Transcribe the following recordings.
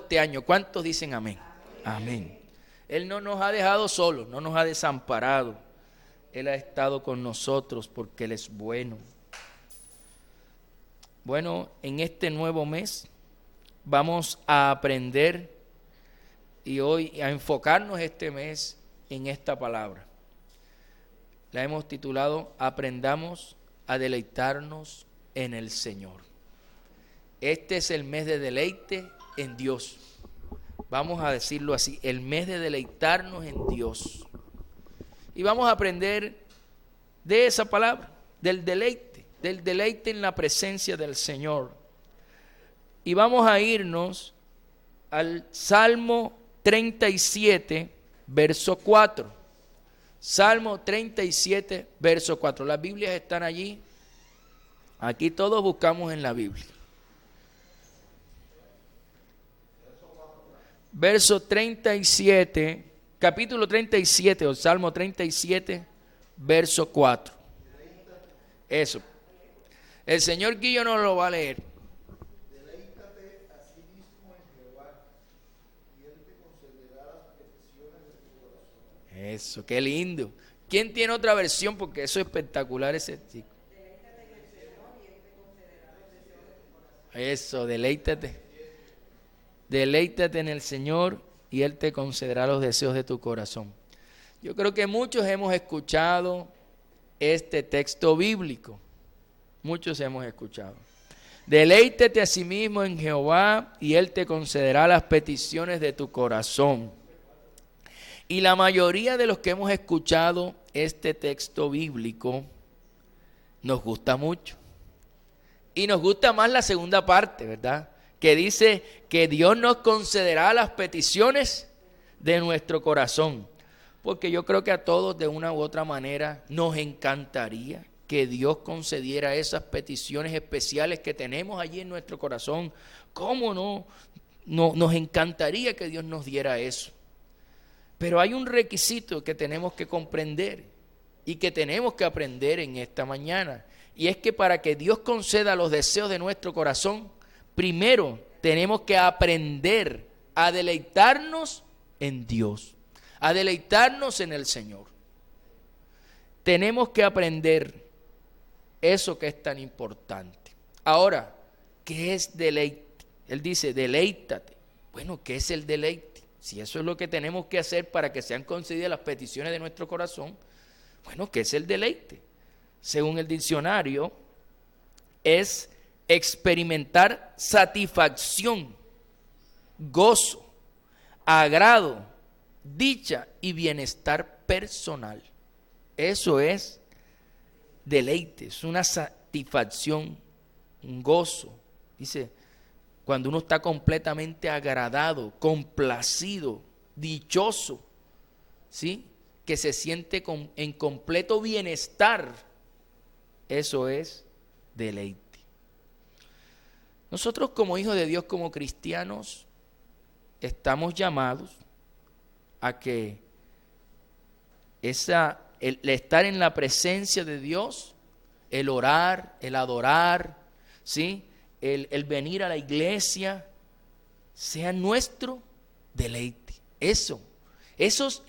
este año. ¿Cuántos dicen amén? Amén. Él no nos ha dejado solos, no nos ha desamparado. Él ha estado con nosotros porque Él es bueno. Bueno, en este nuevo mes vamos a aprender y hoy a enfocarnos este mes en esta palabra. La hemos titulado Aprendamos a deleitarnos en el Señor. Este es el mes de deleite en Dios. Vamos a decirlo así, el mes de deleitarnos en Dios. Y vamos a aprender de esa palabra, del deleite en la presencia del Señor. Y vamos a irnos al Salmo 37, verso 4. Salmo 37, verso 4. Las Biblias están allí. Aquí todos buscamos en la Biblia. Verso 37, capítulo 37, o Salmo 37, verso 4. Eso. El señor Guillo nos lo va a leer. Deleítate a sí mismo en Jehová, y Él te concederá las peticiones de tu corazón. Eso, qué lindo. ¿Quién tiene otra versión? Porque eso es espectacular ese chico. Eso, deleítate. Deleítate en el Señor y Él te concederá los deseos de tu corazón. Yo creo que muchos hemos escuchado este texto bíblico. Muchos hemos escuchado. Deleítate a sí mismo en Jehová y Él te concederá las peticiones de tu corazón. Y la mayoría de los que hemos escuchado este texto bíblico nos gusta mucho. Y nos gusta más la segunda parte, ¿verdad? Que dice que Dios nos concederá las peticiones de nuestro corazón. Porque yo creo que a todos de una u otra manera nos encantaría que Dios concediera esas peticiones especiales que tenemos allí en nuestro corazón. ¿Cómo no? Nos encantaría que Dios nos diera eso. Pero hay un requisito que tenemos que comprender y que tenemos que aprender en esta mañana. Y es que para que Dios conceda los deseos de nuestro corazón, primero tenemos que aprender a deleitarnos en Dios, a deleitarnos en el Señor. Tenemos que aprender eso que es tan importante. Ahora, ¿qué es deleite? Él dice, deleítate. Bueno, ¿qué es el deleite? Si eso es lo que tenemos que hacer para que sean concedidas las peticiones de nuestro corazón, bueno, ¿qué es el deleite? Según el diccionario, es experimentar satisfacción, gozo, agrado, dicha y bienestar personal. Eso es deleite, es una satisfacción, un gozo. Dice, cuando uno está completamente agradado, complacido, dichoso, ¿sí? Que se siente en completo bienestar. Eso es deleite. Nosotros como hijos de Dios, como cristianos, estamos llamados a que el estar en la presencia de Dios, el orar, el adorar, ¿sí? El venir a la iglesia, sea nuestro deleite. Esos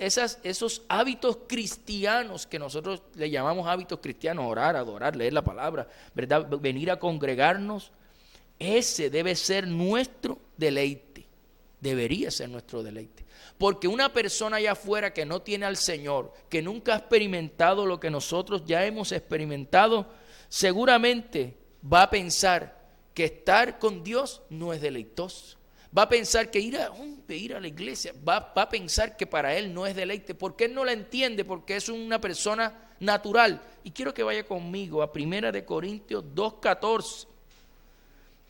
hábitos cristianos que nosotros le llamamos hábitos cristianos, orar, adorar, leer la palabra, ¿verdad? Venir a congregarnos, ese debe ser nuestro deleite. Debería ser nuestro deleite. Porque una persona allá afuera que no tiene al Señor, que nunca ha experimentado lo que nosotros ya hemos experimentado, seguramente va a pensar que estar con Dios no es deleitoso. Va a pensar que ir a la iglesia, va a pensar que para él no es deleite, porque él no la entiende, porque es una persona natural. Y quiero que vaya conmigo a 1 Corintios 2:14.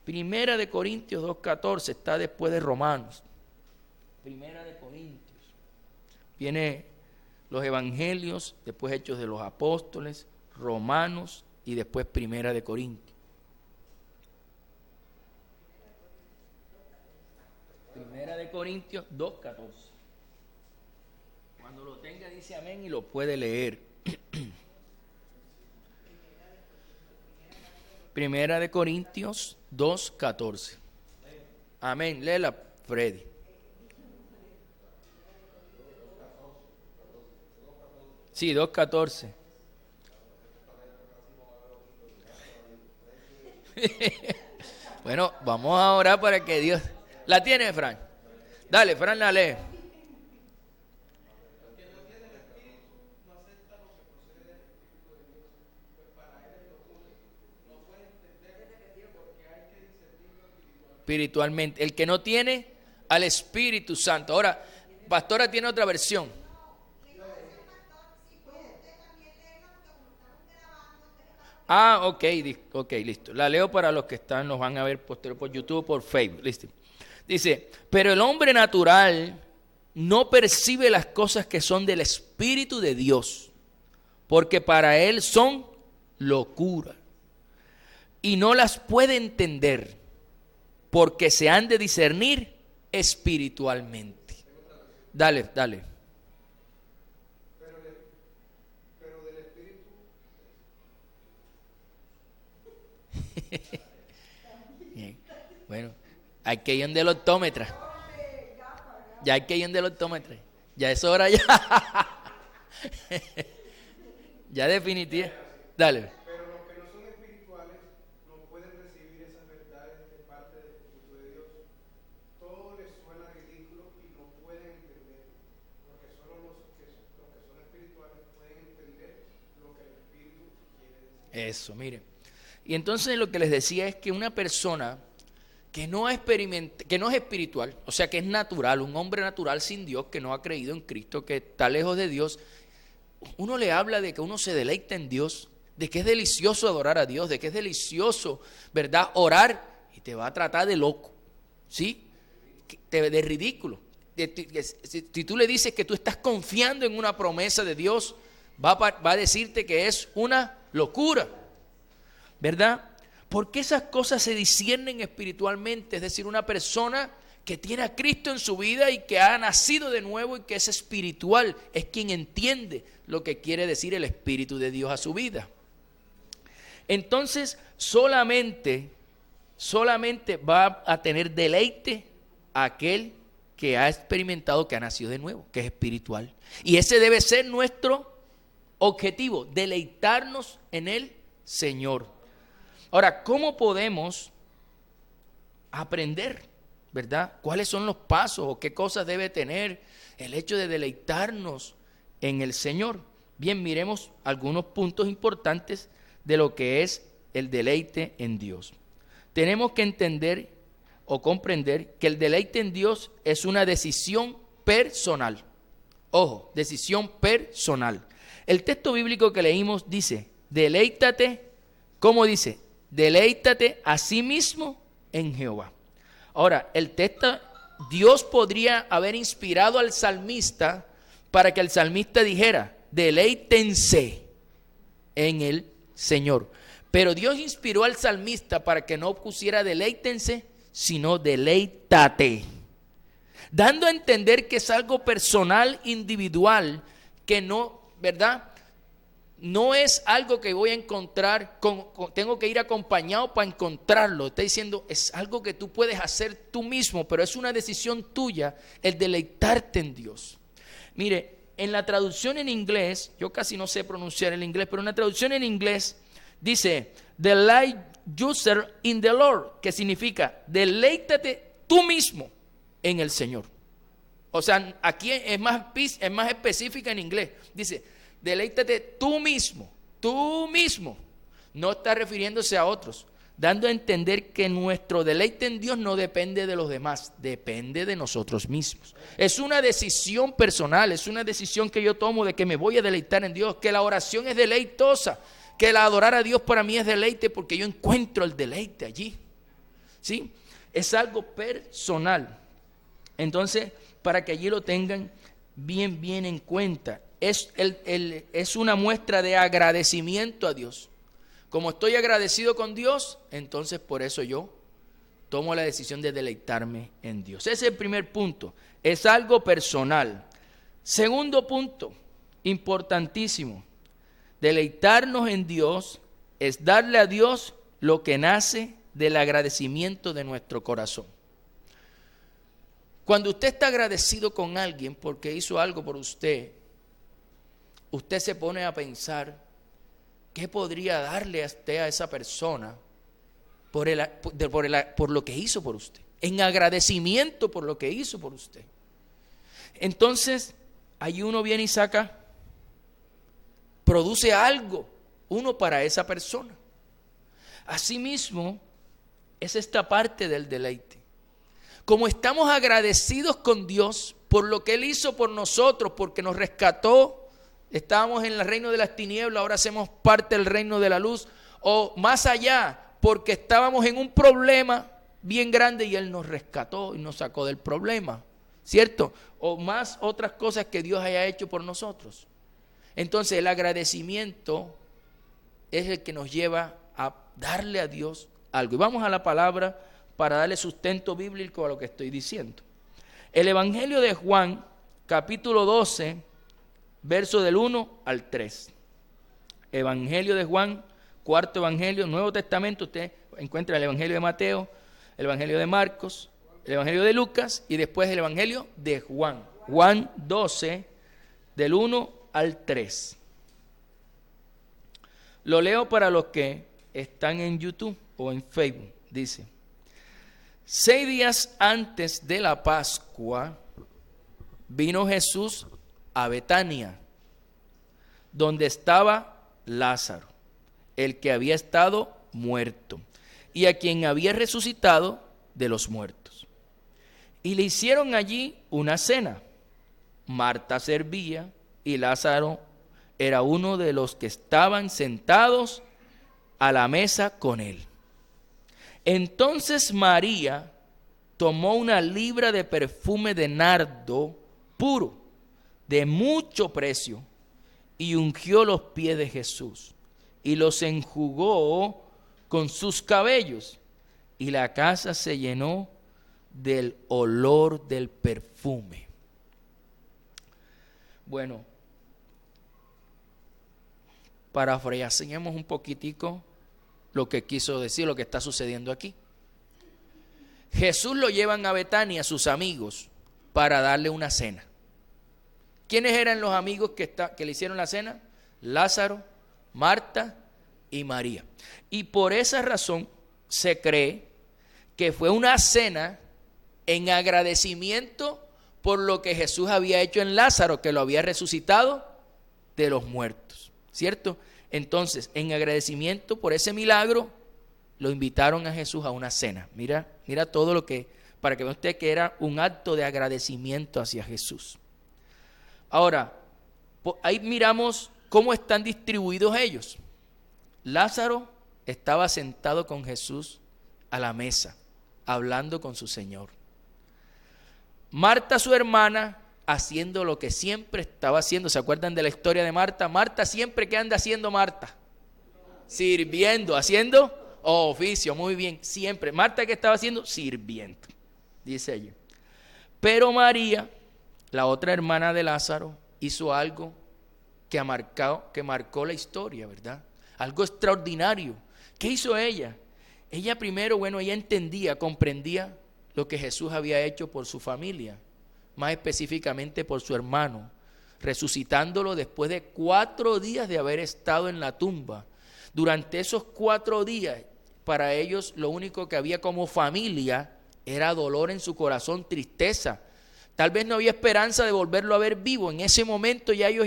1 Corintios 2:14 está después de Romanos. 1 Corintios. Viene los evangelios, después Hechos de los Apóstoles, Romanos y después 1 Corintios. 1 Corintios 2:14. Cuando lo tenga dice amén y lo puede leer. 1 Corintios 2:14. Amén, léela Freddy. Sí, 2:14. Bueno, vamos a orar para que Dios... ¿La tiene, Fran? Dale, Fran, la lee. Espiritualmente. El que no tiene al Espíritu Santo. Ahora, pastora tiene otra versión. Ah, ok, listo. La leo para los que nos van a ver posterior por YouTube, por Facebook. Listo. Dice, pero el hombre natural no percibe las cosas que son del Espíritu de Dios, porque para él son locura. Y no las puede entender, porque se han de discernir espiritualmente. Dale. Pero del Espíritu. Bien. Bueno, hay que ir donde el optómetra. Ya hay que ir donde el optómetra. Ya es hora ya. Ya definitiva. Dale. Pero los que no son espirituales no pueden recibir esas verdades de parte del Espíritu de Dios. Todo les suena ridículo y no pueden entender, porque solo los que son espirituales pueden entender lo que el Espíritu quiere decir. Eso, mire. Y entonces lo que les decía es que una persona que no es espiritual, o sea que es natural, un hombre natural sin Dios, que no ha creído en Cristo, que está lejos de Dios, uno le habla de que uno se deleita en Dios, de que es delicioso adorar a Dios, de que es delicioso, ¿verdad?, orar, y te va a tratar de loco, ¿sí? De ridículo. Si tú le dices que tú estás confiando en una promesa de Dios, va a decirte que es una locura, ¿verdad? Porque esas cosas se disciernen espiritualmente, es decir, una persona que tiene a Cristo en su vida y que ha nacido de nuevo y que es espiritual, es quien entiende lo que quiere decir el Espíritu de Dios a su vida. Entonces, solamente va a tener deleite aquel que ha experimentado, que ha nacido de nuevo, que es espiritual. Y ese debe ser nuestro objetivo, deleitarnos en el Señor. Ahora, ¿cómo podemos aprender, verdad? ¿Cuáles son los pasos o qué cosas debe tener el hecho de deleitarnos en el Señor? Bien, miremos algunos puntos importantes de lo que es el deleite en Dios. Tenemos que entender o comprender que el deleite en Dios es una decisión personal. Ojo, decisión personal. El texto bíblico que leímos dice, deleítate, ¿cómo dice? Deleítate a sí mismo en Jehová. Ahora, el texto, Dios podría haber inspirado al salmista para que el salmista dijera, deleítense en el Señor. Pero Dios inspiró al salmista para que no pusiera deleítense, sino deleítate. Dando a entender que es algo personal, individual, que no, ¿verdad?, no es algo que voy a encontrar, tengo que ir acompañado para encontrarlo. Está diciendo, es algo que tú puedes hacer tú mismo, pero es una decisión tuya el deleitarte en Dios. Mire, en la traducción en inglés, yo casi no sé pronunciar el inglés, pero en la traducción en inglés dice, delight yourself in the Lord, que significa, deleítate tú mismo en el Señor. O sea, aquí es más específica en inglés. Dice, deleítate tú mismo. No está refiriéndose a otros, dando a entender que nuestro deleite en Dios no depende de los demás, depende de nosotros mismos. Es una decisión personal, es una decisión que yo tomo de que me voy a deleitar en Dios, que la oración es deleitosa, que el adorar a Dios para mí es deleite porque yo encuentro el deleite allí. ¿Sí? Es algo personal. Entonces, para que allí lo tengan bien en cuenta. Es una muestra de agradecimiento a Dios. Como estoy agradecido con Dios, entonces por eso yo tomo la decisión de deleitarme en Dios. Ese es el primer punto. Es algo personal. Segundo punto, importantísimo. Deleitarnos en Dios es darle a Dios lo que nace del agradecimiento de nuestro corazón. Cuando usted está agradecido con alguien porque hizo algo por usted, usted se pone a pensar, ¿qué podría darle a usted a esa persona por lo que hizo por usted? En agradecimiento por lo que hizo por usted. Entonces, ahí uno viene y produce algo, uno para esa persona. Asimismo, es esta parte del deleite. Como estamos agradecidos con Dios por lo que Él hizo por nosotros, porque nos rescató, estábamos en el reino de las tinieblas, ahora hacemos parte del reino de la luz, o más allá, porque estábamos en un problema bien grande y Él nos rescató y nos sacó del problema, ¿cierto? O más otras cosas que Dios haya hecho por nosotros. Entonces el agradecimiento es el que nos lleva a darle a Dios algo. Y vamos a la palabra para darle sustento bíblico a lo que estoy diciendo. El Evangelio de Juan, capítulo 12, verso del 1 al 3. Evangelio de Juan, cuarto evangelio, Nuevo Testamento. Usted encuentra el Evangelio de Mateo, el Evangelio de Marcos, el Evangelio de Lucas y después el Evangelio de Juan. Juan 12, del 1 al 3. Lo leo para los que están en YouTube o en Facebook. Dice: 6 días antes de la Pascua vino Jesús a Betania, donde estaba Lázaro, el que había estado muerto, y a quien había resucitado de los muertos. Y le hicieron allí una cena. Marta servía y Lázaro era uno de los que estaban sentados a la mesa con él. Entonces María tomó una libra de perfume de nardo puro, de mucho precio, y ungió los pies de Jesús, y los enjugó con sus cabellos, y la casa se llenó del olor del perfume. Bueno, parafraseemos un poquitico lo que quiso decir, lo que está sucediendo aquí. Jesús lo llevan a Betania, sus amigos, para darle una cena. ¿Quiénes eran los amigos que le hicieron la cena? Lázaro, Marta y María. Y por esa razón se cree que fue una cena en agradecimiento por lo que Jesús había hecho en Lázaro, que lo había resucitado de los muertos, ¿cierto? Entonces, en agradecimiento por ese milagro, lo invitaron a Jesús a una cena. Mira todo lo que, para que vea usted que era un acto de agradecimiento hacia Jesús. Ahora, ahí miramos cómo están distribuidos ellos. Lázaro estaba sentado con Jesús a la mesa, hablando con su Señor. Marta, su hermana, haciendo lo que siempre estaba haciendo. ¿Se acuerdan de la historia de Marta? Marta siempre, ¿qué anda haciendo Marta? Sirviendo, haciendo oficio, muy bien, siempre. Marta, ¿qué estaba haciendo? Sirviendo, dice ella. Pero María, la otra hermana de Lázaro, hizo algo que marcó la historia, ¿verdad? Algo extraordinario. ¿Qué hizo ella? Ella primero, ella entendía, comprendía lo que Jesús había hecho por su familia, más específicamente por su hermano, resucitándolo después de 4 días de haber estado en la tumba. Durante esos 4 días, para ellos lo único que había como familia era dolor en su corazón, tristeza. Tal vez no había esperanza de volverlo a ver vivo. En ese momento ya ellos,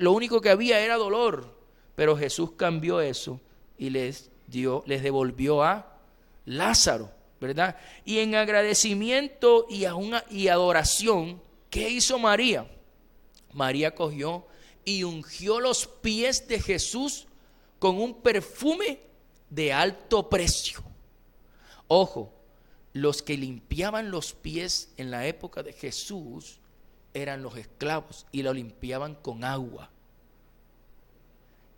lo único que había era dolor. Pero Jesús cambió eso y les devolvió a Lázaro, ¿verdad? Y en agradecimiento y adoración, ¿qué hizo María? María cogió y ungió los pies de Jesús con un perfume de alto precio. Ojo, los que limpiaban los pies en la época de Jesús eran los esclavos y lo limpiaban con agua.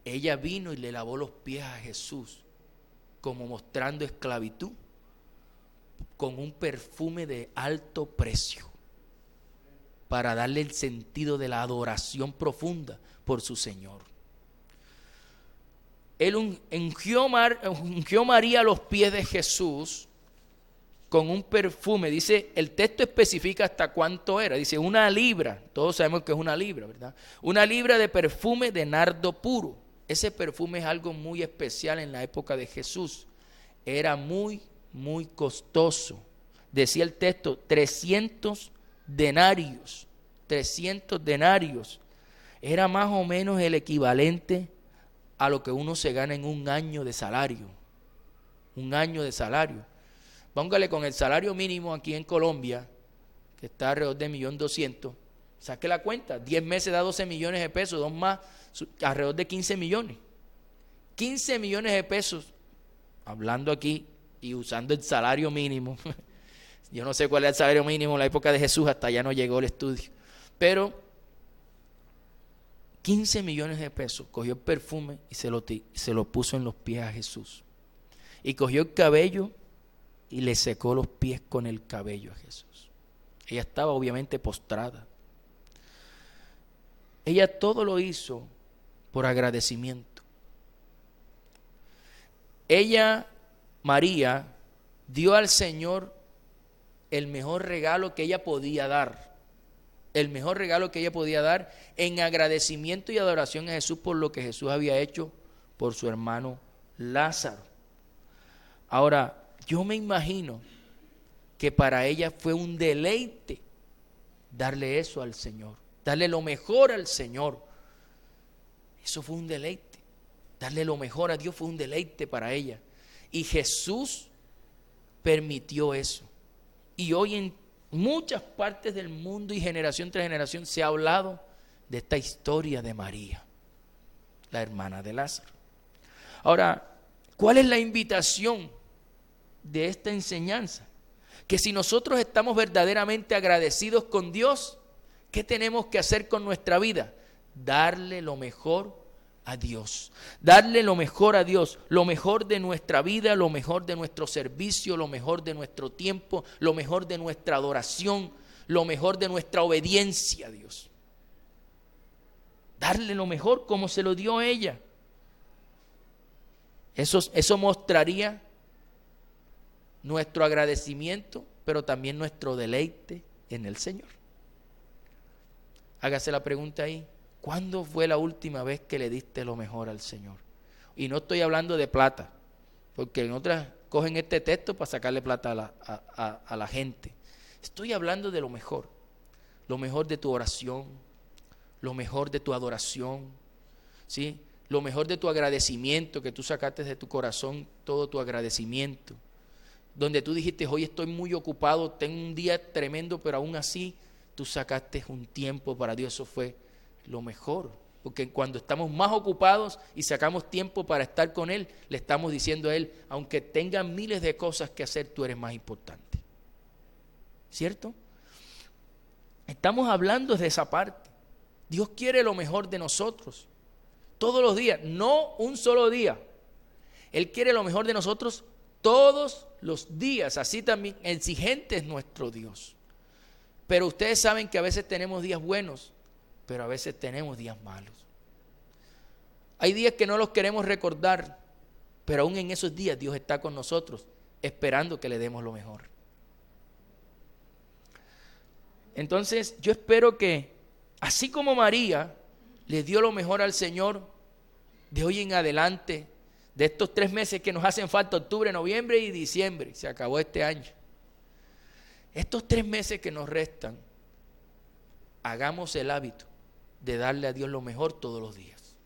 Ella vino y le lavó los pies a Jesús, como mostrando esclavitud, con un perfume de alto precio, para darle el sentido de la adoración profunda por su Señor. Él ungió María los pies de Jesús con un perfume. Dice, el texto especifica hasta cuánto era. Dice 1 libra. Todos sabemos que es 1 libra, ¿verdad? 1 libra de perfume de nardo puro. Ese perfume es algo muy especial en la época de Jesús. Era muy, muy costoso. Decía el texto, 300 denarios. 300 denarios. Era más o menos el equivalente a lo que uno se gana en un año de salario. Un año de salario. Póngale con el salario mínimo aquí en Colombia, que está alrededor de 1.200.000. Saque la cuenta. 10 meses da 12 millones de pesos, 2 más, alrededor de 15 millones. 15 millones de pesos, hablando aquí y usando el salario mínimo. Yo no sé cuál es el salario mínimo en la época de Jesús, hasta allá no llegó el estudio. Pero 15 millones de pesos, cogió el perfume y se lo puso en los pies a Jesús. Y cogió el cabello y le secó los pies con el cabello a Jesús. Ella estaba obviamente postrada. Ella todo lo hizo por agradecimiento. Ella, María, dio al Señor el mejor regalo que ella podía dar. El mejor regalo que ella podía dar en agradecimiento y adoración a Jesús por lo que Jesús había hecho por su hermano Lázaro. Ahora, yo me imagino que para ella fue un deleite darle eso al Señor, darle lo mejor al Señor. Eso fue un deleite. Darle lo mejor a Dios fue un deleite para ella. Y Jesús permitió eso. Y hoy en muchas partes del mundo y generación tras generación se ha hablado de esta historia de María, la hermana de Lázaro. Ahora, ¿cuál es la invitación de esta enseñanza? Que si nosotros estamos verdaderamente agradecidos con Dios, ¿qué tenemos que hacer con nuestra vida? Darle lo mejor a Dios. Darle lo mejor a Dios, lo mejor de nuestra vida, lo mejor de nuestro servicio, lo mejor de nuestro tiempo, lo mejor de nuestra adoración, lo mejor de nuestra obediencia a Dios. Darle lo mejor como se lo dio ella. Eso mostraría nuestro agradecimiento, pero también nuestro deleite en el Señor. Hágase la pregunta ahí. ¿Cuándo fue la última vez que le diste lo mejor al Señor? Y no estoy hablando de plata, porque en otras cogen este texto para sacarle plata a la gente. Estoy hablando de lo mejor de tu oración, lo mejor de tu adoración, ¿sí? Lo mejor de tu agradecimiento, que tú sacaste de tu corazón todo tu agradecimiento. Donde tú dijiste, hoy estoy muy ocupado, tengo un día tremendo, pero aún así tú sacaste un tiempo para Dios. Eso fue lo mejor, porque cuando estamos más ocupados y sacamos tiempo para estar con Él, le estamos diciendo a Él, aunque tengas miles de cosas que hacer, tú eres más importante. ¿Cierto? Estamos hablando de esa parte. Dios quiere lo mejor de nosotros, todos los días, no un solo día. Él quiere lo mejor de nosotros todos los días. Así también exigente es nuestro Dios. Pero ustedes saben que a veces tenemos días buenos, pero a veces tenemos días malos. Hay días que no los queremos recordar, pero aún en esos días Dios está con nosotros, esperando que le demos lo mejor. Entonces, yo espero que, así como María le dio lo mejor al Señor, de hoy en adelante, de estos 3 meses que nos hacen falta, octubre, noviembre y diciembre, se acabó este año. Estos 3 meses que nos restan, hagamos el hábito de darle a Dios lo mejor todos los días.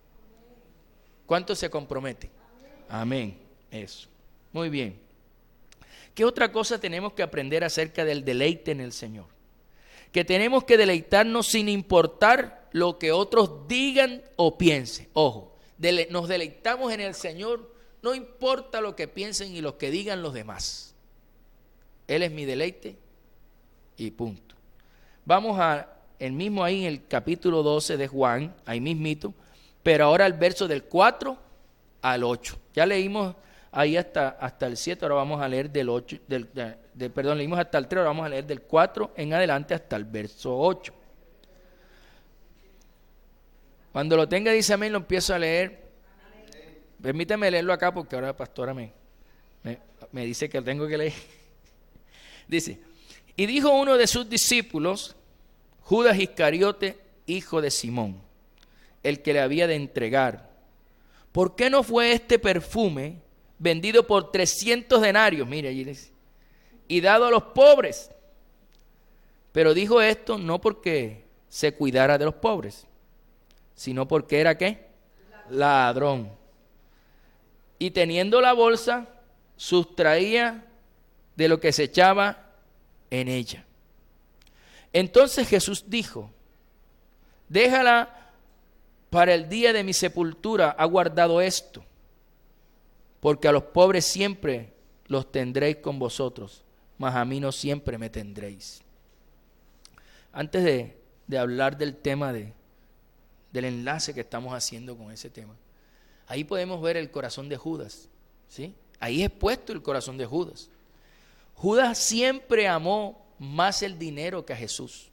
¿Cuántos se comprometen? Amén. Eso. Muy bien. ¿Qué otra cosa tenemos que aprender acerca del deleite en el Señor? Que tenemos que deleitarnos sin importar lo que otros digan o piensen. Ojo, nos deleitamos en el Señor, no importa lo que piensen y lo que digan los demás. Él es mi deleite y punto. Vamos a el mismo ahí en el capítulo 12 de Juan, ahí mismito, pero ahora el verso del 4 al 8. Ya leímos ahí hasta el 7, ahora vamos a leer del 8, leímos hasta el 3, ahora vamos a leer del 4 en adelante hasta el verso 8. Cuando lo tenga, dice amén, lo empiezo a leer. Permítame leerlo acá porque ahora la pastora me dice que lo tengo que leer. Dice, y dijo uno de sus discípulos, Judas Iscariote, hijo de Simón, el que le había de entregar, ¿por qué no fue este perfume vendido por 300 denarios? Mire, allí dice, y dado a los pobres. Pero dijo esto no porque se cuidara de los pobres, sino porque era ¿qué? Ladrón. Y teniendo la bolsa, sustraía de lo que se echaba en ella. Entonces Jesús dijo, déjala para el día de mi sepultura, ha guardado esto, porque a los pobres siempre los tendréis con vosotros, mas a mí no siempre me tendréis. Antes de hablar del tema del enlace que estamos haciendo con ese tema, ahí podemos ver el corazón de Judas, ¿sí? Ahí es puesto el corazón de Judas. Judas siempre amó más el dinero que a Jesús.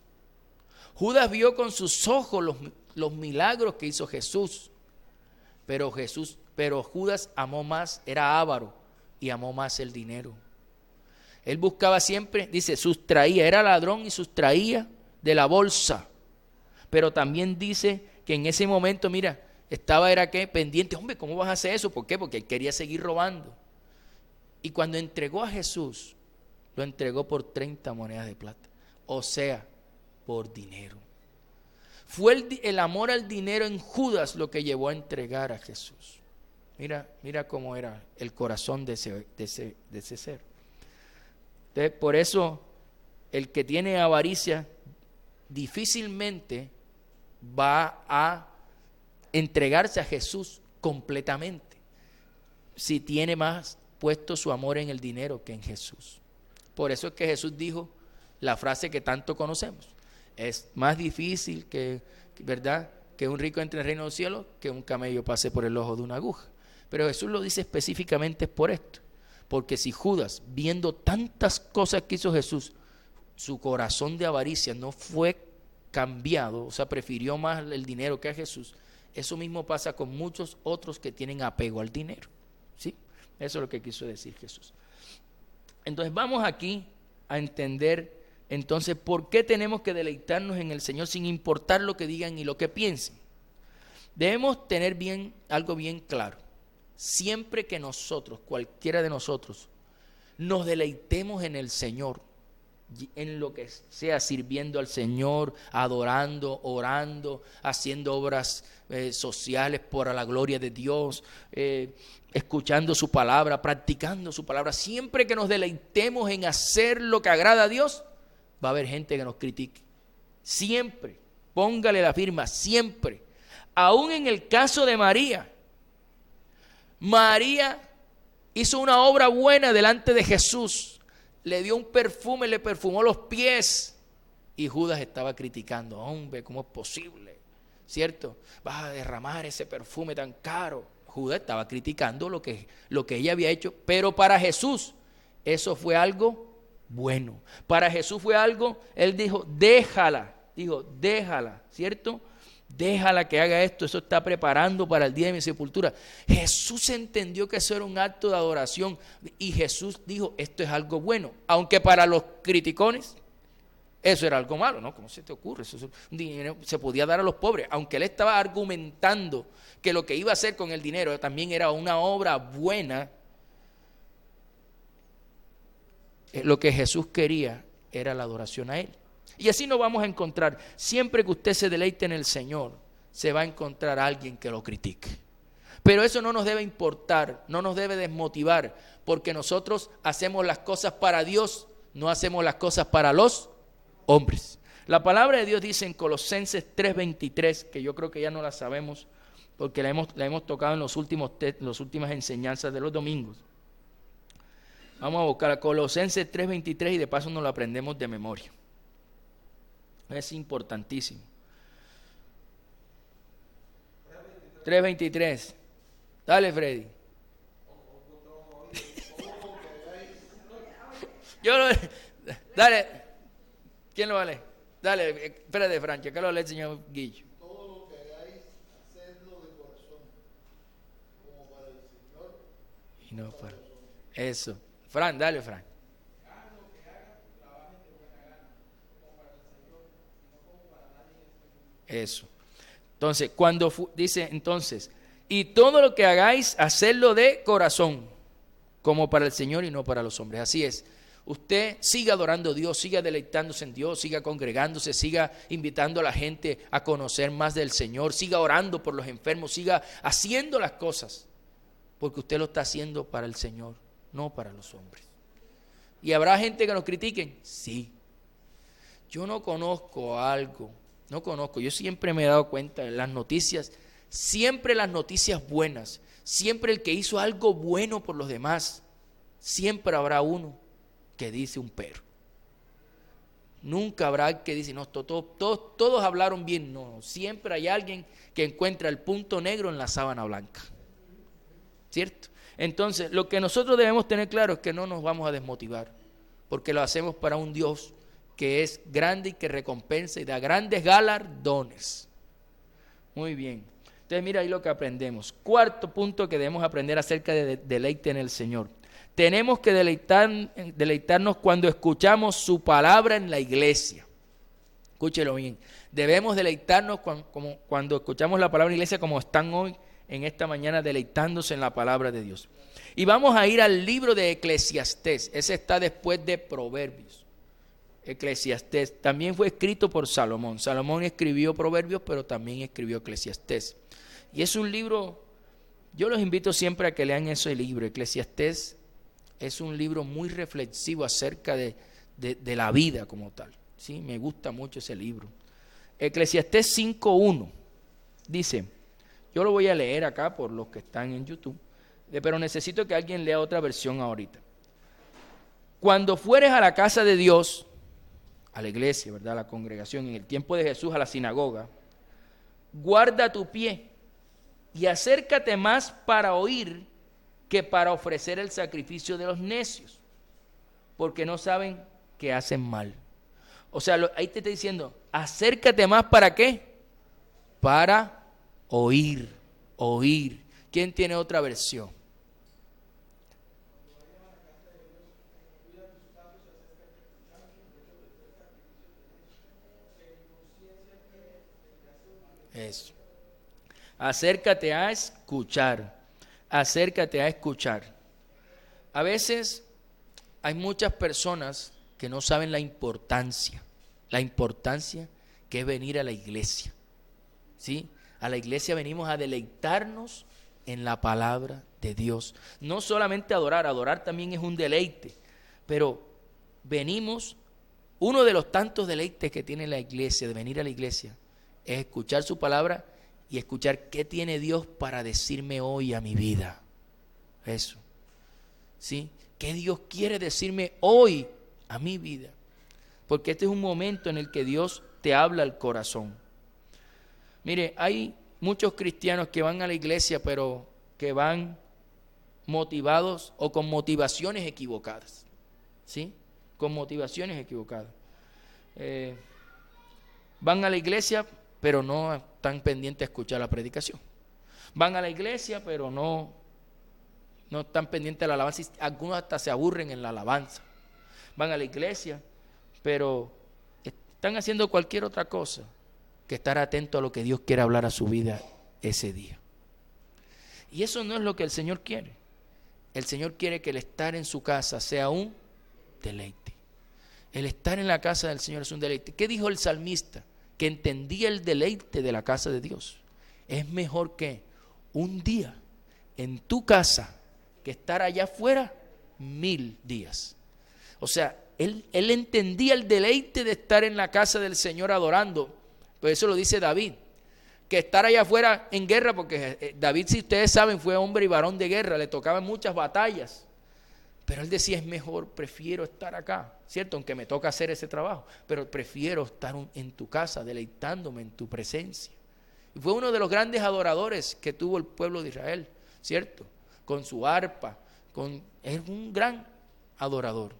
Judas vio con sus ojos los milagros que hizo Jesús, pero Judas amó más, era avaro y amó más el dinero. Él buscaba siempre, dice, sustraía, era ladrón y sustraía de la bolsa, pero también dice que en ese momento, mira, era ¿qué? Pendiente, hombre, ¿cómo vas a hacer eso? ¿Por qué? Porque él quería seguir robando. Y cuando entregó a Jesús, lo entregó por 30 monedas de plata, o sea, por dinero. Fue el amor al dinero en Judas lo que llevó a entregar a Jesús. Mira cómo era el corazón de ese ser. Entonces, por eso, el que tiene avaricia difícilmente va a entregarse a Jesús completamente si tiene más puesto su amor en el dinero que en Jesús. Por eso es que Jesús dijo la frase que tanto conocemos: es más difícil ¿verdad?, que un rico entre en el reino de los cielos que un camello pase por el ojo de una aguja. Pero Jesús lo dice específicamente por esto, porque si Judas, viendo tantas cosas que hizo Jesús, su corazón de avaricia no fue cambiado, o sea, prefirió más el dinero que a Jesús, eso mismo pasa con muchos otros que tienen apego al dinero, ¿sí? Eso es lo que quiso decir Jesús. Entonces vamos aquí a entender entonces por qué tenemos que deleitarnos en el Señor sin importar lo que digan y lo que piensen. Debemos tener algo bien claro. Siempre que nosotros, cualquiera de nosotros, nos deleitemos en el Señor, en lo que sea, sirviendo al Señor, adorando, orando, haciendo obras sociales por la gloria de Dios, escuchando su palabra, practicando su palabra. Siempre que nos deleitemos en hacer lo que agrada a Dios, va a haber gente que nos critique. Siempre, póngale la firma, siempre. Aún en el caso de María hizo una obra buena delante de Jesús. Le dio un perfume, le perfumó los pies. Y Judas estaba criticando, hombre, ¿cómo es posible? ¿Cierto? Vas a derramar ese perfume tan caro. Judas estaba criticando lo que ella había hecho, pero para Jesús eso fue algo bueno. Para Jesús fue algo, él dijo, déjala, ¿cierto? Déjala que haga esto, eso está preparando para el día de mi sepultura. Jesús entendió que eso era un acto de adoración y Jesús dijo, esto es algo bueno, aunque para los criticones eso era algo malo, ¿no? ¿Cómo se te ocurre? Eso es un dinero, se podía dar a los pobres, aunque él estaba argumentando que lo que iba a hacer con el dinero también era una obra buena. Lo que Jesús quería era la adoración a él. Y así nos vamos a encontrar. Siempre que usted se deleite en el Señor, se va a encontrar a alguien que lo critique. Pero eso no nos debe importar, no nos debe desmotivar, porque nosotros hacemos las cosas para Dios, no hacemos las cosas para los hombres. La palabra de Dios dice en Colosenses 3:23, que yo creo que ya no la sabemos, porque la hemos tocado en las últimas enseñanzas de los domingos. Vamos a buscar a Colosenses 3:23 y de paso nos lo aprendemos de memoria. Es importantísimo. 3:23. Dale, Freddy. Dale. ¿Quién lo va a leer? Dale, espérate, Francho, que lo lee el señor Guillo. Todo lo que hagáis, hacedlo de corazón, como para el Señor. Y no para. Eso. Fran, dale, Fran. Hagan lo que hagan, Eso. Entonces, dice entonces, y todo lo que hagáis, hacedlo de corazón, como para el Señor y no para los hombres. Así es. Usted siga adorando a Dios, siga deleitándose en Dios, siga congregándose, siga invitando a la gente a conocer más del Señor, siga orando por los enfermos, siga haciendo las cosas, porque usted lo está haciendo para el Señor, no para los hombres. ¿Y habrá gente que nos critiquen? Sí. Yo no conozco algo, yo siempre me he dado cuenta en las noticias, siempre las noticias buenas, siempre el que hizo algo bueno por los demás, siempre habrá uno que dice un pero. Nunca habrá el que dice, no, todos hablaron bien. No, siempre hay alguien que encuentra el punto negro en la sábana blanca. ¿Cierto? Entonces, lo que nosotros debemos tener claro es que no nos vamos a desmotivar, porque lo hacemos para un Dios que es grande y que recompensa y da grandes galardones. Muy bien. Entonces, mira ahí lo que aprendemos. Cuarto punto que debemos aprender acerca de deleite en el Señor. Tenemos que deleitarnos cuando escuchamos su palabra en la iglesia. Escúchelo bien. Debemos deleitarnos cuando escuchamos la palabra en la iglesia, como están hoy en esta mañana deleitándose en la palabra de Dios. Y vamos a ir al libro de Eclesiastés. Ese está después de Proverbios. Eclesiastés también fue escrito por Salomón. Salomón escribió Proverbios, pero también escribió Eclesiastés. Y es un libro, yo los invito siempre a que lean ese libro. Eclesiastés es un libro muy reflexivo acerca de la vida como tal. ¿Sí? Me gusta mucho ese libro. Eclesiastés 5:1 dice, yo lo voy a leer acá por los que están en YouTube, pero necesito que alguien lea otra versión ahorita. Cuando fueres a la casa de Dios, a la iglesia, ¿verdad? A la congregación, en el tiempo de Jesús a la sinagoga, guarda tu pie y acércate más para oír que para ofrecer el sacrificio de los necios, porque no saben que hacen mal. O sea, ahí te está diciendo, acércate más, ¿para qué? Para oír. ¿Quién tiene otra versión? Eso. Acércate a escuchar. A veces hay muchas personas que no saben la importancia que es venir a la iglesia. ¿Sí? A la iglesia venimos a deleitarnos en la palabra de Dios. No solamente adorar también es un deleite, pero venimos, uno de los tantos deleites que tiene la iglesia, de venir a la iglesia, es escuchar su palabra y escuchar qué tiene Dios para decirme hoy a mi vida. Eso. ¿Sí? ¿Qué Dios quiere decirme hoy a mi vida? Porque este es un momento en el que Dios te habla al corazón. Mire, hay muchos cristianos que van a la iglesia, pero que van motivados o con motivaciones equivocadas. ¿Sí? Con motivaciones equivocadas. Van a la iglesia, pero no están pendientes a escuchar la predicación. Van a la iglesia, pero no están pendientes a la alabanza. Algunos hasta se aburren en la alabanza. Van a la iglesia, pero están haciendo cualquier otra cosa que estar atento a lo que Dios quiere hablar a su vida ese día. Y eso no es lo que el Señor quiere. El Señor quiere que el estar en su casa sea un deleite. El estar en la casa del Señor es un deleite. ¿Qué dijo el salmista? Que entendía el deleite de la casa de Dios. Es mejor que un día en tu casa que estar allá afuera 1000 días. O sea, él entendía el deleite de estar en la casa del Señor adorando. Por eso lo dice David, que estar allá afuera en guerra, porque David, si ustedes saben, fue hombre y varón de guerra, le tocaban muchas batallas. Pero él decía, es mejor, prefiero estar acá, ¿cierto? Aunque me toca hacer ese trabajo, pero prefiero estar en tu casa, deleitándome en tu presencia. Y fue uno de los grandes adoradores que tuvo el pueblo de Israel, ¿cierto? Con su arpa, es un gran adorador.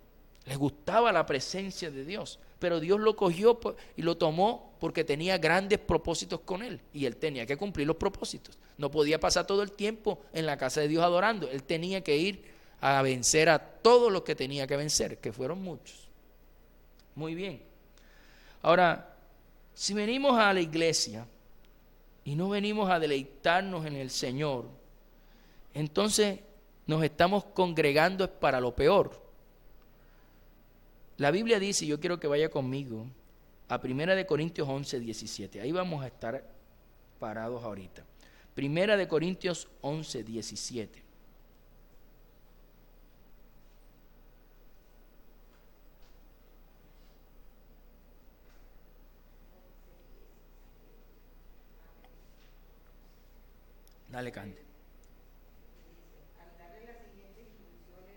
Les gustaba la presencia de Dios, pero Dios lo cogió y lo tomó porque tenía grandes propósitos con él, y él tenía que cumplir los propósitos. No podía pasar todo el tiempo en la casa de Dios adorando, él tenía que ir a vencer a todos los que tenía que vencer, que fueron muchos. Muy bien. Ahora, Si venimos a la iglesia y no venimos a deleitarnos en el Señor, entonces nos estamos congregando para lo peor. La Biblia dice, yo quiero que vaya conmigo a 1 Corintios 11, 17. Ahí vamos a estar parados ahorita. 1 Corintios 11, 17. Dale, Cande. Al darle las siguientes instrucciones,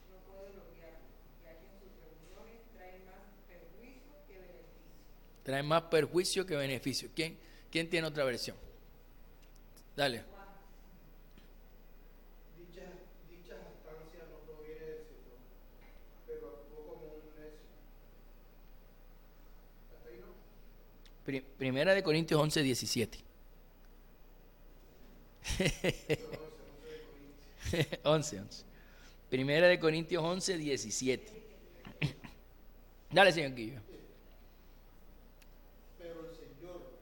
no puedo elogiarlo, ya que en sus reuniones traen más perjuicio que beneficio. Trae más perjuicio que beneficio. ¿Quién tiene otra versión? Dale. Dicha jactancia no proviene del Señor, pero actuó como un necio. ¿Hasta ahí no? Primera de Corintios 11, 17. 11. Primera de Corintios 11, 17. Dale, señor Guillo. Pero en el Señor,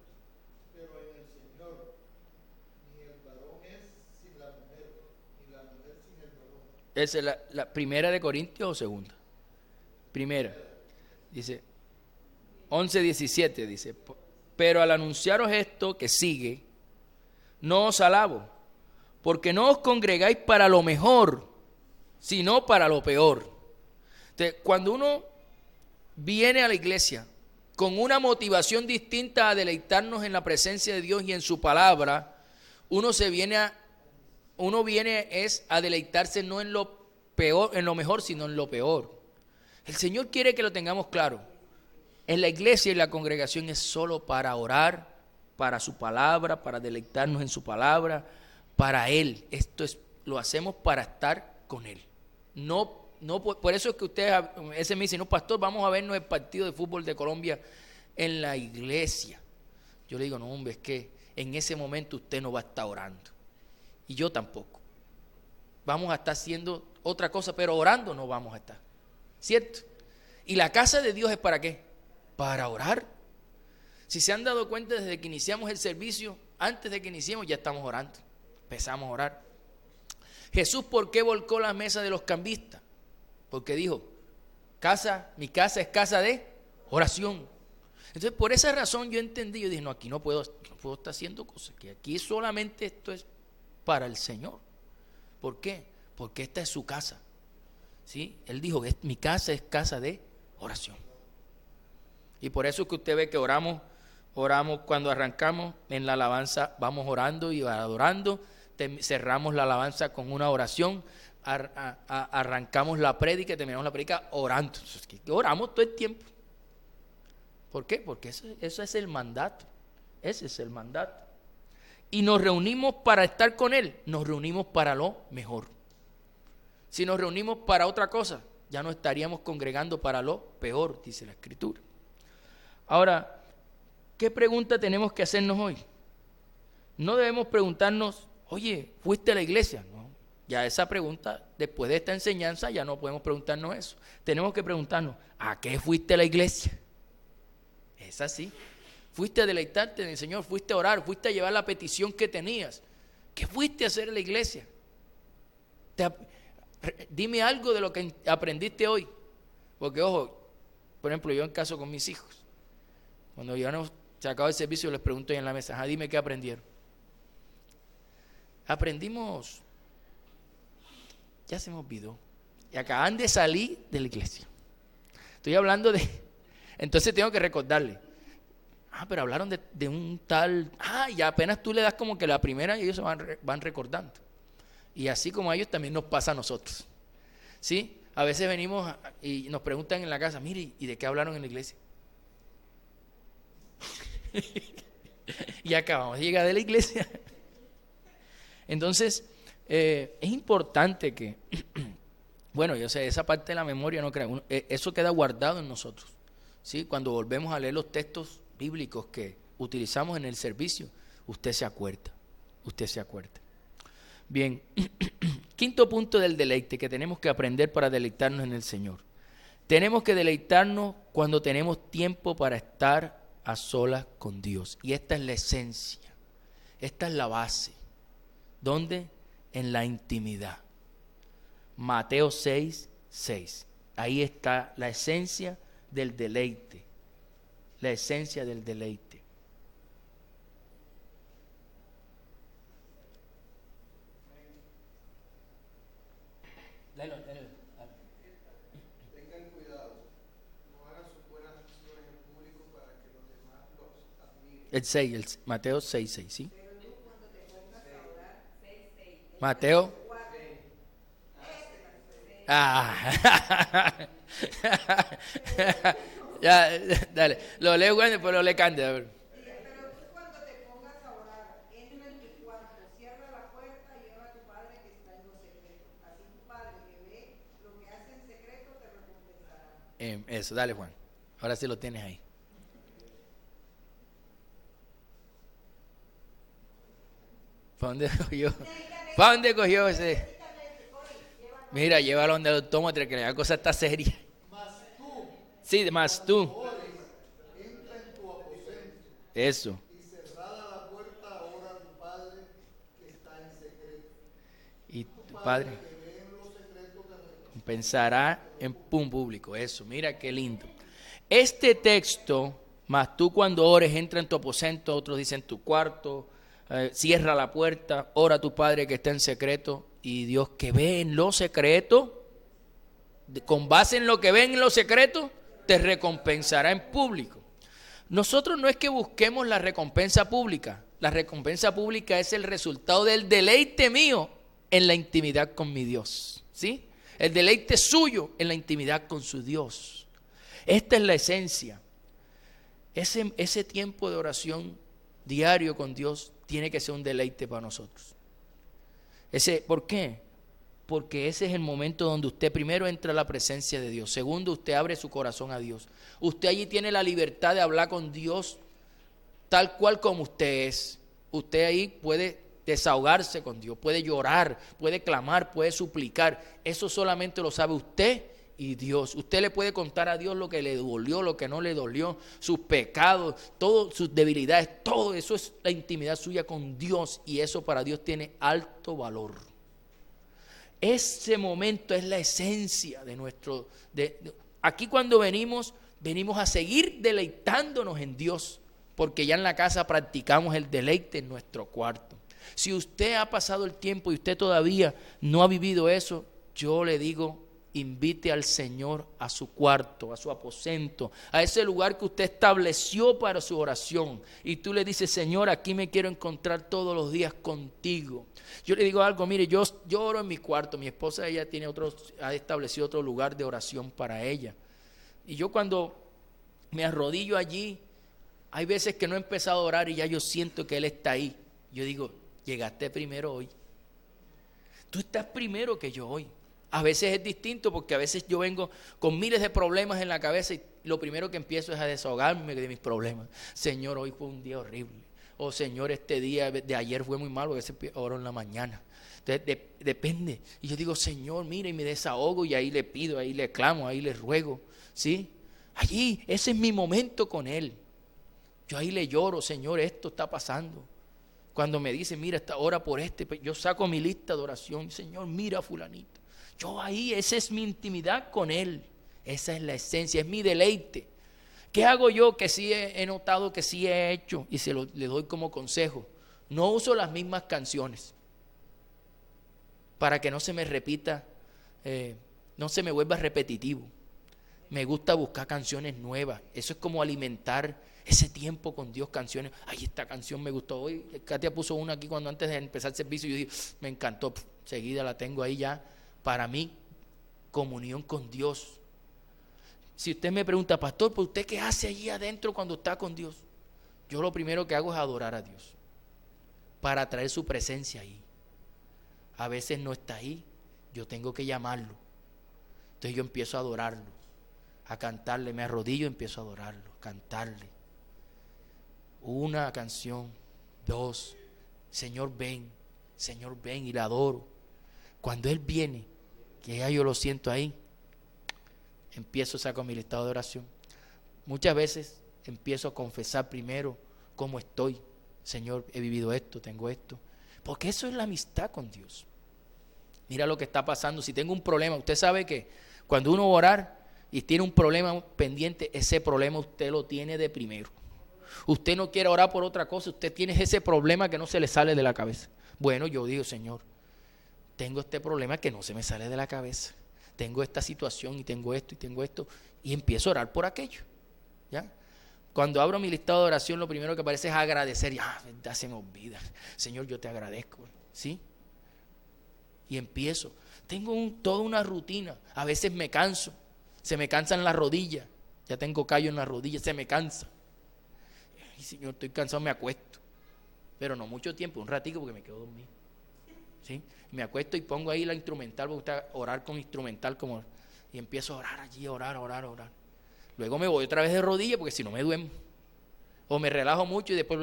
ni el varón es sin la mujer, ni la mujer sin el varón. ¿Esa es la primera de Corintios o segunda? Primera. Dice 11, 17. Dice, pero al anunciaros esto que sigue, no os alabo, porque no os congregáis para lo mejor, sino para lo peor. Entonces, cuando uno viene a la iglesia con una motivación distinta a deleitarnos en la presencia de Dios y en su palabra, uno viene es a deleitarse no en lo peor, en lo mejor, sino en lo peor. El Señor quiere que lo tengamos claro. En la iglesia y la congregación es solo para orar, para su palabra, para deleitarnos en su palabra, para Él. Lo hacemos para estar con Él. No, por eso es que ese me dice, no, pastor, vamos a vernos el partido de fútbol de Colombia en la iglesia. Yo le digo, no, hombre, es que en ese momento usted no va a estar orando. Y yo tampoco. Vamos a estar haciendo otra cosa, pero orando no vamos a estar. ¿Cierto? ¿Y la casa de Dios es para qué? Para orar. Si se han dado cuenta, desde que iniciamos el servicio, antes de que iniciemos ya estamos orando. Empezamos a orar. Jesús, ¿por qué volcó la mesa de los cambistas? Porque dijo, mi casa es casa de oración. Entonces, por esa razón yo entendí, yo dije, no, aquí no puedo estar haciendo cosas, que aquí solamente esto es para el Señor. ¿Por qué? Porque esta es su casa. ¿Sí? Él dijo, mi casa es casa de oración. Y por eso es que usted ve que oramos cuando arrancamos en la alabanza, vamos orando y adorando, cerramos la alabanza con una oración, arrancamos la prédica y terminamos la prédica orando. Entonces, oramos todo el tiempo. ¿Por qué? Porque eso es el mandato. Ese es el mandato. Y nos reunimos para estar con Él, nos reunimos para lo mejor. Si nos reunimos para otra cosa, ya no estaríamos congregando para lo peor, dice la Escritura. Ahora, ¿qué pregunta tenemos que hacernos hoy? No debemos preguntarnos, oye, ¿fuiste a la iglesia? No, ya esa pregunta, después de esta enseñanza, ya no podemos preguntarnos eso. Tenemos que preguntarnos, ¿a qué fuiste a la iglesia? Es así. Fuiste a deleitarte en el Señor, fuiste a orar, fuiste a llevar la petición que tenías. ¿Qué fuiste a hacer en la iglesia? Dime algo de lo que aprendiste hoy. Porque, ojo, por ejemplo, yo en caso con mis hijos, cuando se acaba el servicio, les pregunto ahí en la mesa, dime qué aprendieron. Aprendimos, ya se me olvidó, y acaban de salir de la iglesia. Estoy hablando entonces tengo que recordarle. Pero hablaron de un tal, y apenas tú le das como que la primera y ellos se van recordando. Y así como a ellos también nos pasa a nosotros. ¿Sí? A veces venimos y nos preguntan en la casa, mire, ¿y de qué hablaron en la iglesia? Y acabamos de llegar de la iglesia. Entonces, es importante que, bueno, yo sé, esa parte de la memoria no creo, eso queda guardado en nosotros. ¿Sí? Cuando volvemos a leer los textos bíblicos que utilizamos en el servicio, usted se acuerda. Bien, quinto punto del deleite que tenemos que aprender para deleitarnos en el Señor. Tenemos que deleitarnos cuando tenemos tiempo para estar a solas con Dios. Y esta es la esencia, esta es la base. ¿Dónde? En la intimidad. Mateo 6:6. Ahí está la esencia del deleite. La esencia del deleite. Tengan cuidado, no hagan sus buenas acciones en público para que los demás los admiren. El 6, Mateo 6:6, ¿sí? Pero tú cuando te pongas a orar, 6:6. Mateo. Ah. Ya, dale. Lo leo bueno, pero lo le cante. A ver. Pero tú cuando te pongas a orar, entra en tu cuarto, cierra la puerta y ora a tu Padre que está en lo secreto. Así tu Padre que ve lo que hace en secreto te recompensará. Eso, dale, Juan. Ahora sí lo tienes ahí. ¿Para dónde cogió? ¿Para dónde cogió ese? Mira, llévalo donde el autómata, que la cosa está seria. Mas tú, Sí, más tú. ores, entra en tu aposento Eso. y cerrada la puerta, ora a tu Padre que está en secreto. Y tu Tu Padre que ve en lo secreto te recompensa. pensará en público. Eso, mira qué lindo. Este texto, más tú cuando ores, entra en tu aposento, otros dicen tu cuarto, cierra la puerta, ora a tu Padre que está en secreto, y Dios que ve en lo secreto, con base en lo que ve en lo secreto, te recompensará en público. Nosotros no es que busquemos la recompensa pública es el resultado del deleite mío en la intimidad con mi Dios, ¿sí? El deleite suyo en la intimidad con su Dios. Esta es la esencia. Ese tiempo de oración diario con Dios tiene que ser un deleite para nosotros. ¿Por qué? Porque ese es el momento donde usted primero entra a la presencia de Dios. Segundo, usted abre su corazón a Dios. Usted allí tiene la libertad de hablar con Dios tal cual como usted es. Usted ahí puede desahogarse con Dios, puede llorar, puede clamar, puede suplicar. Eso solamente lo sabe usted y Dios. Usted le puede contar a Dios lo que le dolió, lo que no le dolió, sus pecados, todas sus debilidades, todo eso es la intimidad suya con Dios, y eso para Dios tiene alto valor. Ese momento es la esencia de nuestro... Aquí cuando venimos a seguir deleitándonos en Dios, porque ya en la casa practicamos el deleite en nuestro cuarto. Si usted ha pasado el tiempo y usted todavía no ha vivido eso, yo le digo, invite al Señor a su cuarto, a su aposento, a ese lugar que usted estableció para su oración. Y tú le dices, Señor, aquí me quiero encontrar todos los días contigo. Yo le digo algo, mire, yo oro en mi cuarto. Mi esposa, ella ha establecido otro lugar de oración para ella. Y yo cuando me arrodillo allí, hay veces que no he empezado a orar y ya yo siento que Él está ahí. Yo digo, llegaste primero hoy. Tú estás primero que yo hoy. A veces es distinto porque a veces yo vengo con miles de problemas en la cabeza y lo primero que empiezo es a desahogarme de mis problemas. Señor, hoy fue un día horrible. O Señor, este día de ayer fue muy malo, a veces oro en la mañana. Entonces depende. Y yo digo, Señor, mira, y me desahogo y ahí le pido, ahí le clamo, ahí le ruego. ¿Sí? Allí, ese es mi momento con Él. Yo ahí le lloro, Señor, esto está pasando. Cuando me dice, mira, ora por yo saco mi lista de oración. Señor, mira fulanito. Yo ahí, esa es mi intimidad con Él. Esa es la esencia, es mi deleite. ¿Qué hago yo que sí he notado que sí he hecho? Y le doy como consejo. No uso las mismas canciones para que no se me repita, no se me vuelva repetitivo. Me gusta buscar canciones nuevas. Eso es como alimentar ese tiempo con Dios, canciones. Ay, esta canción me gustó. Hoy Katia puso una aquí cuando antes de empezar el servicio. Yo dije, me encantó. Seguida la tengo ahí ya. Para mí, comunión con Dios. Si usted me pregunta, pastor, ¿por usted qué hace allí adentro cuando está con Dios? Yo lo primero que hago es adorar a Dios, para traer su presencia ahí. A veces no está ahí, yo tengo que llamarlo. Entonces yo empiezo a adorarlo, a cantarle, me arrodillo y empiezo a adorarlo, a cantarle. Una canción, dos, Señor ven, y le adoro. Cuando Él viene, que ya yo lo siento ahí, empiezo, saco mi listado de oración. Muchas veces empiezo a confesar primero cómo estoy. Señor, he vivido esto, tengo esto. Porque eso es la amistad con Dios. Mira lo que está pasando. Si tengo un problema, usted sabe que cuando uno va a orar y tiene un problema pendiente, ese problema usted lo tiene de primero. Usted no quiere orar por otra cosa, usted tiene ese problema que no se le sale de la cabeza. Bueno, yo digo, Señor, tengo este problema que no se me sale de la cabeza. Tengo esta situación y tengo esto y tengo esto. Y empiezo a orar por aquello. ¿Ya? Cuando abro mi listado de oración, lo primero que aparece es agradecer. Ya se me olvida. Señor, yo te agradezco. ¿Sí? Y empiezo. Tengo toda una rutina. A veces me canso. Se me cansan las rodillas. Ya tengo callo en las rodillas. Se me cansa. Ay, Señor, estoy cansado, me acuesto. Pero no mucho tiempo, un ratico porque me quedo dormido. ¿Sí? Me acuesto y pongo ahí la instrumental. Me gusta orar con instrumental. Y empiezo a orar allí, orar. Luego me voy otra vez de rodillas porque si no me duermo. O me relajo mucho y después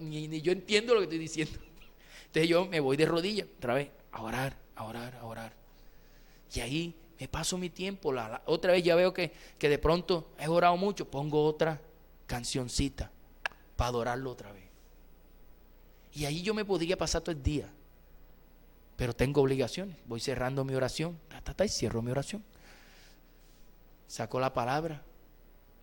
ni yo entiendo lo que estoy diciendo. Entonces yo me voy de rodillas otra vez a orar. Y ahí me paso mi tiempo. Otra vez ya veo que de pronto he orado mucho. Pongo otra cancioncita para adorarlo otra vez. Y ahí yo me podría pasar todo el día. Pero tengo obligaciones. Voy cerrando mi oración. Y cierro mi oración. Saco la palabra,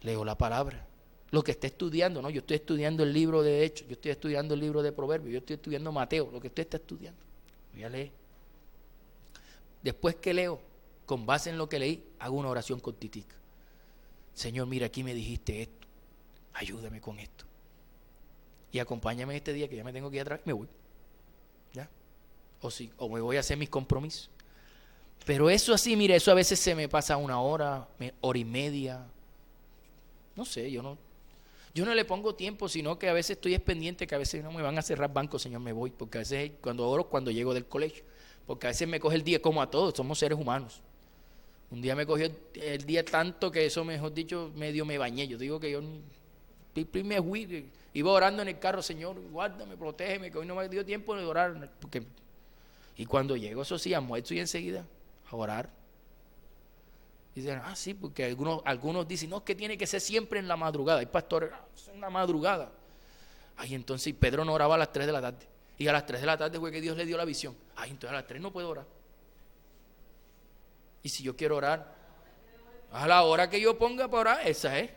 leo la palabra. Lo que esté estudiando, ¿no? Yo estoy estudiando el libro de Hechos, yo estoy estudiando el libro de Proverbios, yo estoy estudiando Mateo, lo que usted está estudiando. Voy a leer. Después que leo, con base en lo que leí, hago una oración cortitica. Señor, mira, aquí me dijiste esto. Ayúdame con esto. Y acompáñame este día que ya me tengo que ir atrás y me voy. ¿Ya? O me voy a hacer mis compromisos. Pero eso así, mire, eso a veces se me pasa una hora y media. No sé, yo no le pongo tiempo, sino que a veces estoy pendiente, que a veces no me van a cerrar bancos, Señor, me voy. Porque a veces cuando oro, cuando llego del colegio. Porque a veces me coge el día, como a todos, somos seres humanos. Un día me cogió el día tanto que eso, mejor dicho, medio me bañé. Yo digo que yo me fui, iba orando en el carro, Señor, guárdame, protégeme, que hoy no me dio tiempo de orar. Y cuando llego, eso sí, almuerzo y enseguida a orar. Dicen, sí, porque algunos dicen, no, es que tiene que ser siempre en la madrugada. Hay pastores, es en la madrugada. Entonces Pedro no oraba a las 3 de la tarde. Y a las 3 de la tarde fue que Dios le dio la visión. Entonces a las 3 no puedo orar. Y si yo quiero orar, a la hora que yo ponga para orar, esa es.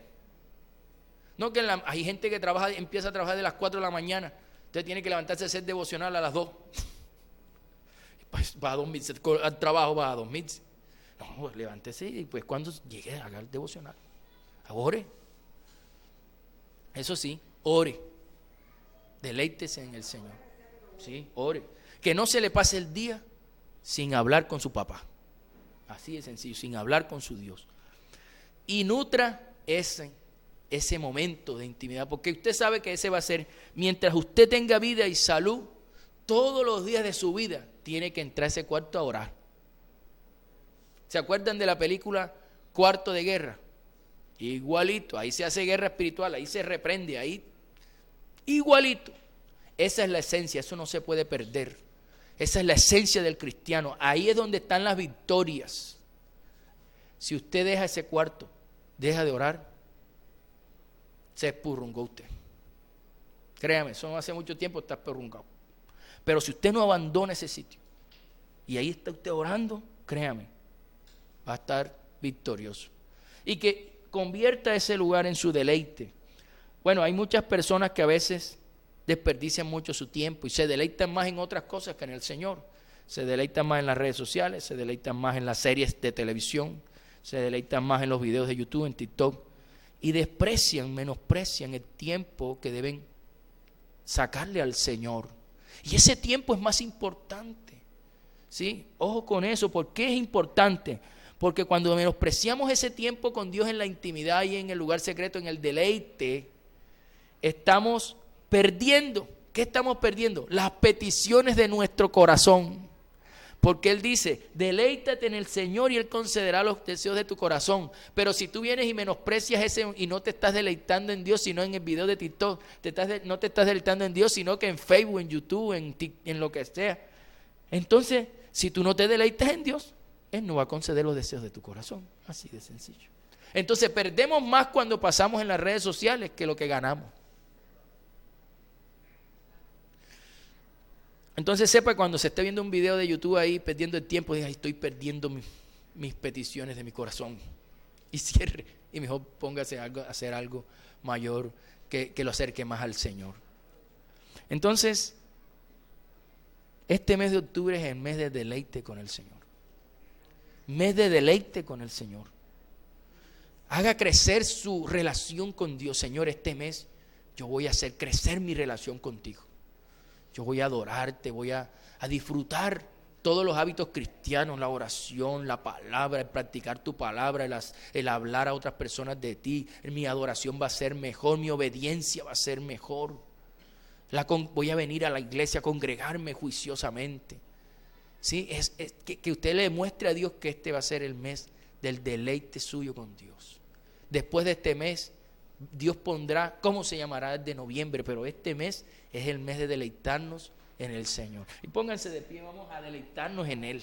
No, que hay gente que empieza a trabajar de las 4 de la mañana. Usted tiene que levantarse a hacer devocional a las 2. Pues va a dormirse, al trabajo va a dormirse. No, pues levántese y pues cuando llegue a haga el devocional. Ore. Eso sí, ore. Deleítese en el Señor. Sí, ore. Que no se le pase el día sin hablar con su papá. Así de sencillo, sin hablar con su Dios. Y nutra ese momento de intimidad, porque usted sabe que ese va a ser, mientras usted tenga vida y salud, todos los días de su vida tiene que entrar a ese cuarto a orar. ¿Se acuerdan de la película Cuarto de Guerra? Igualito, ahí se hace guerra espiritual, ahí se reprende, ahí igualito. Esa es la esencia, eso no se puede perder. Esa es la esencia del cristiano, ahí es donde están las victorias. Si usted deja ese cuarto, deja de orar, se espurrungó usted. Créame, eso no hace mucho tiempo está espurrungado. Pero si usted no abandona ese sitio y ahí está usted orando, créame, va a estar victorioso. Y que convierta ese lugar en su deleite. Bueno, hay muchas personas que a veces desperdician mucho su tiempo y se deleitan más en otras cosas que en el Señor. Se deleitan más en las redes sociales, se deleitan más en las series de televisión, se deleitan más en los videos de YouTube, en TikTok. Y menosprecian el tiempo que deben sacarle al Señor. Y ese tiempo es más importante. ¿Sí? Ojo con eso. ¿Por qué es importante? Porque cuando menospreciamos ese tiempo con Dios en la intimidad y en el lugar secreto, en el deleite, estamos perdiendo. ¿Qué estamos perdiendo? Las peticiones de nuestro corazón. Porque Él dice, deleítate en el Señor y Él concederá los deseos de tu corazón. Pero si tú vienes y menosprecias ese y no te estás deleitando en Dios, sino en el video de TikTok, no te estás deleitando en Dios, sino que en Facebook, en YouTube, en lo que sea. Entonces, si tú no te deleitas en Dios, Él no va a conceder los deseos de tu corazón. Así de sencillo. Entonces perdemos más cuando pasamos en las redes sociales que lo que ganamos. Entonces sepa, cuando se esté viendo un video de YouTube ahí perdiendo el tiempo, diga, estoy perdiendo mis peticiones de mi corazón. Y cierre. Y mejor póngase a hacer algo mayor que lo acerque más al Señor. Entonces, este mes de octubre es el mes de deleite con el Señor. Mes de deleite con el Señor. Haga crecer su relación con Dios. Señor, este mes yo voy a hacer crecer mi relación contigo. Yo voy a adorarte, voy a disfrutar todos los hábitos cristianos, la oración, la palabra, el practicar tu palabra, el hablar a otras personas de ti. Mi adoración va a ser mejor, mi obediencia va a ser mejor. Voy a venir a la iglesia a congregarme juiciosamente. ¿Sí? Que usted le muestre a Dios que este va a ser el mes del deleite suyo con Dios. Después de este mes, Dios pondrá, ¿cómo se llamará? El de noviembre, pero este mes es el mes de deleitarnos en el Señor. Y pónganse de pie, vamos a deleitarnos en Él.